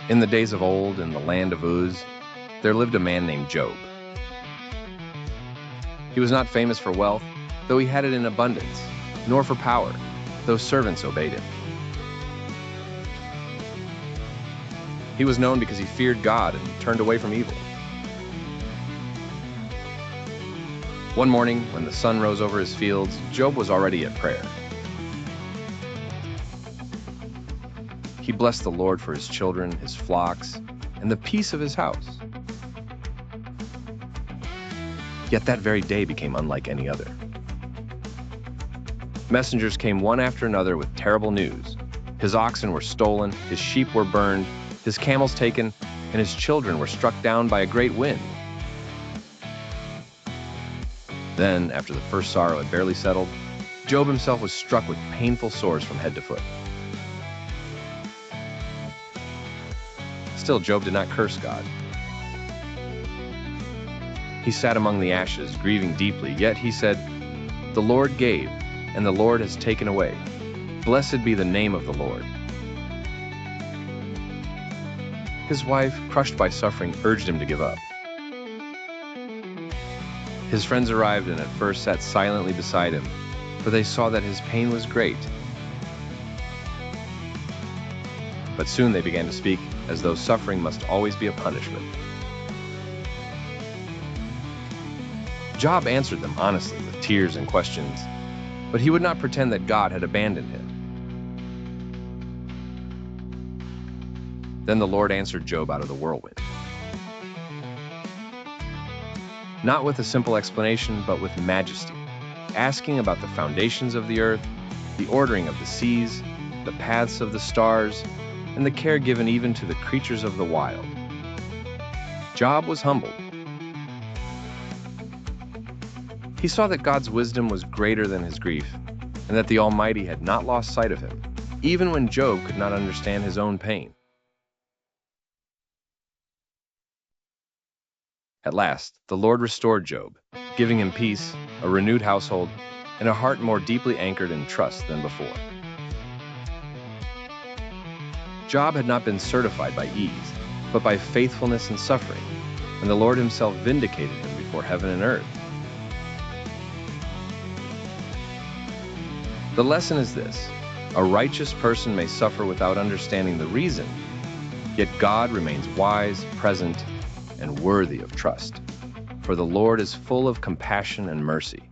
In the days of old, in the land of Uz, there lived a man named Job. He was not famous for wealth, though he had it in abundance, nor for power, though servants obeyed him. He was known because he feared God and turned away from evil. One morning, when the sun rose over his fields, Job was already at prayer. He blessed the Lord for his children, his flocks, and the peace of his house. Yet that very day became unlike any other. Messengers came one after another with terrible news. His oxen were stolen, his sheep were burned, his camels taken, and his children were struck down by a great wind. Then, after the first sorrow had barely settled, Job himself was struck with painful sores from head to foot. Still, Job did not curse God. He sat among the ashes, grieving deeply, yet he said, "The Lord gave, and the Lord has taken away. Blessed be the name of the Lord." His wife, crushed by suffering, urged him to give up. His friends arrived and at first sat silently beside him, for they saw that his pain was great. But soon they began to speak as though suffering must always be a punishment. Job answered them honestly with tears and questions, but he would not pretend that God had abandoned him. Then the Lord answered Job out of the whirlwind. Not with a simple explanation, but with majesty, asking about the foundations of the earth, the ordering of the seas, the paths of the stars, and the care given even to the creatures of the wild. Job was humbled. He saw that God's wisdom was greater than his grief, and that the Almighty had not lost sight of him, even when Job could not understand his own pain. At last, the Lord restored Job, giving him peace, a renewed household, and a heart more deeply anchored in trust than before. Job had not been certified by ease, but by faithfulness and suffering, and the Lord himself vindicated him before heaven and earth. The lesson is this: a righteous person may suffer without understanding the reason, yet God remains wise, present, and worthy of trust. For the Lord is full of compassion and mercy.